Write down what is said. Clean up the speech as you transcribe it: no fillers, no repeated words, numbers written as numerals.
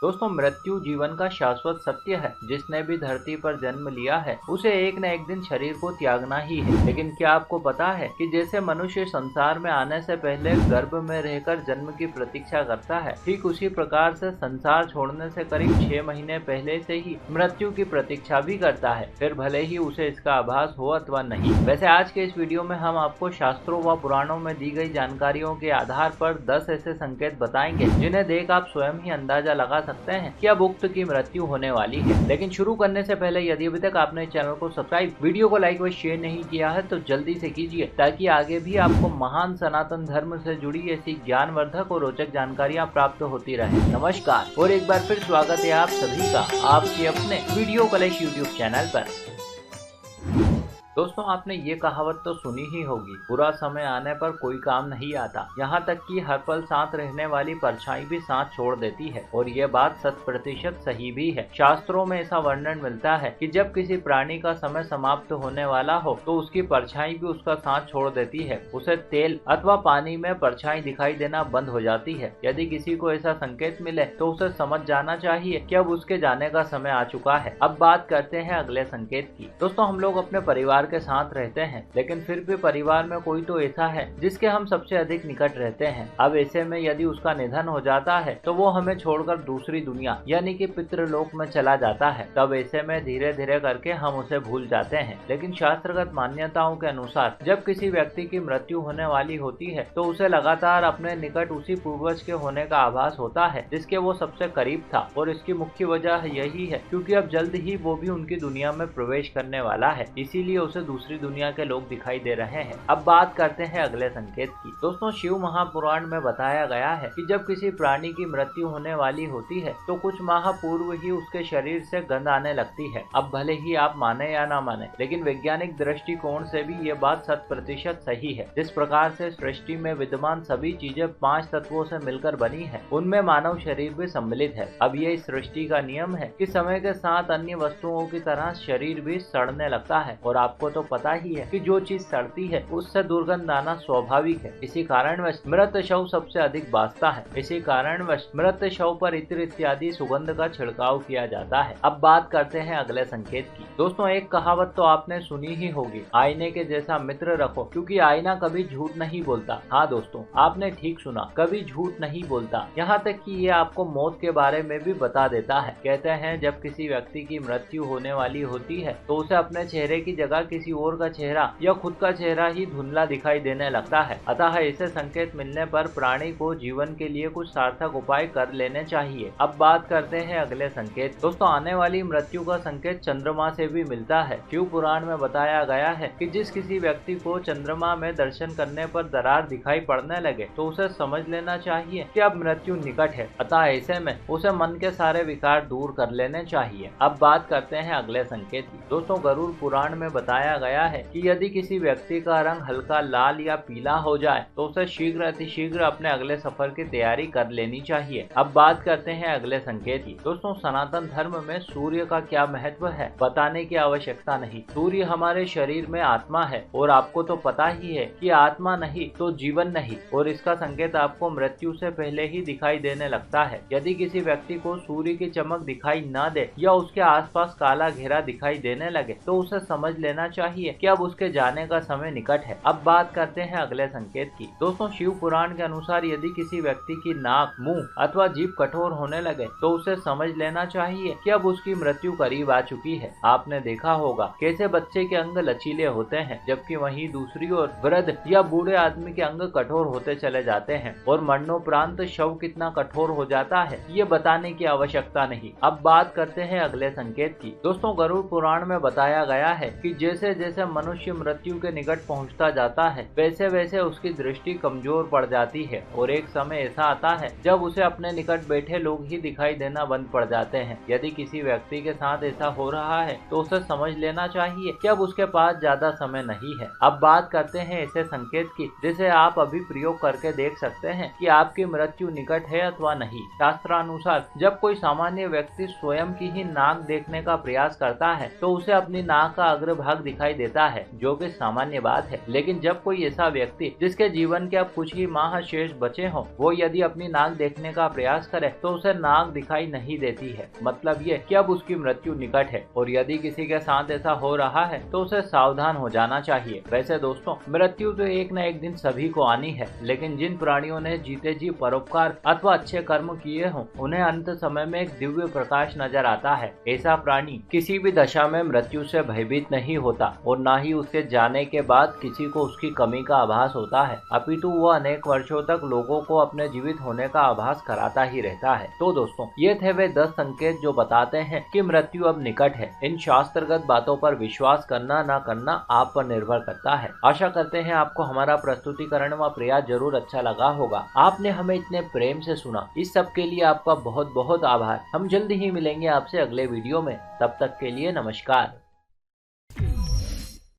दोस्तों, मृत्यु जीवन का शाश्वत सत्य है। जिसने भी धरती पर जन्म लिया है उसे एक न एक दिन शरीर को त्यागना ही है। लेकिन क्या आपको पता है कि जैसे मनुष्य संसार में आने से पहले गर्भ में रहकर जन्म की प्रतीक्षा करता है, ठीक उसी प्रकार से संसार छोड़ने से करीब 6 महीने पहले से ही मृत्यु की प्रतीक्षा भी करता है, फिर भले ही उसे इसका आभास हो अथवा नहीं। वैसे आज के इस वीडियो में हम आपको शास्त्रों व पुराणों में दी गई जानकारियों के आधार पर 10 ऐसे संकेत बताएंगे जिन्हें देख आप स्वयं ही अंदाजा लगा सकते हैं कि अब उक्त की मृत्यु होने वाली है। लेकिन शुरू करने से पहले यदि अभी तक आपने चैनल को सब्सक्राइब, वीडियो को लाइक व शेयर नहीं किया है तो जल्दी से कीजिए, ताकि आगे भी आपको महान सनातन धर्म से जुड़ी ऐसी ज्ञानवर्धक और रोचक जानकारियां प्राप्त होती रहे। नमस्कार और एक बार फिर स्वागत है आप सभी का आपके अपने वीडियो कलेश यूट्यूब चैनल पर। दोस्तों, आपने ये कहावत तो सुनी ही होगी, बुरा समय आने पर कोई काम नहीं आता। यहाँ तक कि हर पल साथ रहने वाली परछाई भी साथ छोड़ देती है, और ये बात 100% सही भी है। शास्त्रों में ऐसा वर्णन मिलता है कि जब किसी प्राणी का समय समाप्त होने वाला हो तो उसकी परछाई भी उसका साथ छोड़ देती है। उसे तेल अथवा पानी में परछाई दिखाई देना बंद हो जाती है। यदि किसी को ऐसा संकेत मिले तो उसे समझ जाना चाहिए कि अब उसके जाने का समय आ चुका है। अब बात करते हैं अगले संकेत की। दोस्तों, हम लोग अपने परिवार के साथ रहते हैं, लेकिन फिर भी परिवार में कोई तो ऐसा है जिसके हम सबसे अधिक निकट रहते हैं। अब ऐसे में यदि उसका निधन हो जाता है तो वो हमें छोड़कर दूसरी दुनिया यानी कि पितृलोक में चला जाता है। तब ऐसे में धीरे धीरे करके हम उसे भूल जाते हैं। लेकिन शास्त्रगत मान्यताओं के अनुसार जब किसी व्यक्ति की मृत्यु होने वाली होती है तो उसे लगातार अपने निकट उसी पूर्वज के होने का आभास होता है जिसके वो सबसे करीब था। और इसकी मुख्य वजह यही है क्योंकि अब जल्द ही वो भी उनकी दुनिया में प्रवेश करने वाला है, इसीलिए उसे दूसरी दुनिया के लोग दिखाई दे रहे हैं। अब बात करते हैं अगले संकेत की। दोस्तों, शिव महापुराण में बताया गया है कि जब किसी प्राणी की मृत्यु होने वाली होती है तो कुछ माह पूर्व ही उसके शरीर से गंध आने लगती है। अब भले ही आप माने या ना माने, लेकिन वैज्ञानिक दृष्टिकोण से भी ये बात 100% सही है। जिस प्रकार से सृष्टि में विद्यमान सभी चीजें 5 तत्वों से मिलकर बनी है, उनमें मानव शरीर भी सम्मिलित है। अब ये सृष्टि का नियम है कि समय के साथ अन्य वस्तुओं की तरह शरीर भी सड़ने लगता है, और आपको तो पता ही है कि जो चीज सड़ती है उससे दुर्गंध आना स्वाभाविक है। इसी कारणवश मृत शव सबसे अधिक बासता है। इसी कारणवश मृत शव पर इत्र इत्यादि सुगंध का छिड़काव किया जाता है। अब बात करते हैं अगले संकेत की। दोस्तों, एक कहावत तो आपने सुनी ही होगी, आईने के जैसा मित्र रखो, क्योंकि आईना कभी झूठ नहीं बोलता। हाँ दोस्तों, आपने ठीक सुना, कभी झूठ नहीं बोलता। यहाँ तक कि ये आपको मौत के बारे में भी बता देता है। कहते हैं जब किसी व्यक्ति की मृत्यु होने वाली होती है तो उसे अपने चेहरे की जगह किसी और का चेहरा या खुद का चेहरा ही धुंधला दिखाई देने लगता है। अतः ऐसे संकेत मिलने पर प्राणी को जीवन के लिए कुछ सार्थक उपाय कर लेने चाहिए। अब बात करते हैं अगले संकेत। दोस्तों, आने वाली मृत्यु का संकेत चंद्रमा से भी मिलता है। शिव पुराण में बताया गया है कि जिस किसी व्यक्ति को चंद्रमा में दर्शन करने पर दरार दिखाई पड़ने लगे तो उसे समझ लेना चाहिए कि अब मृत्यु निकट है। अतः ऐसे में उसे मन के सारे विकार दूर कर लेने चाहिए। अब बात करते हैं अगले संकेत की। दोस्तों, गरुड़ पुराण में बताया गया है कि यदि किसी व्यक्ति का रंग हल्का लाल या पीला हो जाए तो उसे शीघ्र अतिशीघ्र अपने अगले सफर की तैयारी कर लेनी चाहिए। अब बात करते हैं अगले संकेत की। दोस्तों, सनातन धर्म में सूर्य का क्या महत्व है बताने की आवश्यकता नहीं। सूर्य हमारे शरीर में आत्मा है, और आपको तो पता ही है कि आत्मा नहीं तो जीवन नहीं, और इसका संकेत आपको मृत्यु से पहले ही दिखाई देने लगता है। यदि किसी व्यक्ति को सूर्य की चमक दिखाई न दे या उसके आसपास काला घेरा दिखाई देने लगे तो उसे समझ लेना चाहिए कि अब उसके जाने का समय निकट है। अब बात करते हैं अगले संकेत की। दोस्तों, शिव पुराण के अनुसार यदि किसी व्यक्ति की नाक, मुंह अथवा जीभ कठोर होने लगे तो उसे समझ लेना चाहिए कि अब उसकी मृत्यु करीब आ चुकी है। आपने देखा होगा कैसे बच्चे के अंग लचीले होते हैं, जबकि वहीं दूसरी ओर वृद्ध या बूढ़े आदमी के अंग कठोर होते चले जाते हैं, और मरणोपरांत शव कितना कठोर हो जाता है ये बताने की आवश्यकता नहीं। अब बात करते हैं अगले संकेत की। दोस्तों, गरुड़ पुराण में बताया गया है कि जैसे जैसे मनुष्य मृत्यु के निकट पहुंचता जाता है वैसे वैसे उसकी दृष्टि कमजोर पड़ जाती है, और एक समय ऐसा आता है जब उसे अपने निकट बैठे लोग ही दिखाई देना बंद पड़ जाते हैं। यदि किसी व्यक्ति के साथ ऐसा हो रहा है तो उसे समझ लेना चाहिए कि अब उसके पास ज्यादा समय नहीं है। अब बात करते हैं ऐसे संकेत की जिसे आप अभी प्रयोग करके देख सकते हैं कि आपकी मृत्यु निकट है अथवा नहीं। शास्त्रानुसार जब कोई सामान्य व्यक्ति स्वयं की ही नाक देखने का प्रयास करता है तो उसे अपनी नाक का अग्रभाग दिखाई देता है, जो कि सामान्य बात है। लेकिन जब कोई ऐसा व्यक्ति जिसके जीवन के अब कुछ ही माह शेष बचे हों, वो यदि अपनी नाक देखने का प्रयास करे तो उसे नाक दिखाई नहीं देती है। मतलब ये कि अब उसकी मृत्यु निकट है। और यदि किसी के साथ ऐसा हो रहा है तो उसे सावधान हो जाना चाहिए। वैसे दोस्तों, मृत्यु तो एक न एक दिन सभी को आनी है, लेकिन जिन प्राणियों ने जीते जी परोपकार अथवा अच्छे कर्म किए हों, उन्हें अंत समय में एक दिव्य प्रकाश नजर आता है। ऐसा प्राणी किसी भी दशा में मृत्यु से भयभीत नहीं होता और न ही उसके जाने के बाद किसी को उसकी कमी का आभास होता है, अपितु वह अनेक वर्षों तक लोगों को अपने जीवित होने का आभास कराता ही रहता है। तो दोस्तों, ये थे वे 10 संकेत जो बताते हैं कि मृत्यु अब निकट है। इन शास्त्रगत बातों पर विश्वास करना न करना आप पर निर्भर करता है। आशा करते हैं आपको हमारा प्रस्तुतिकरण व प्रयास जरूर अच्छा लगा होगा। आपने हमें इतने प्रेम से सुना, इस सब के लिए आपका बहुत बहुत आभार। हम जल्द ही मिलेंगे आपसे अगले वीडियो में। तब तक के लिए नमस्कार।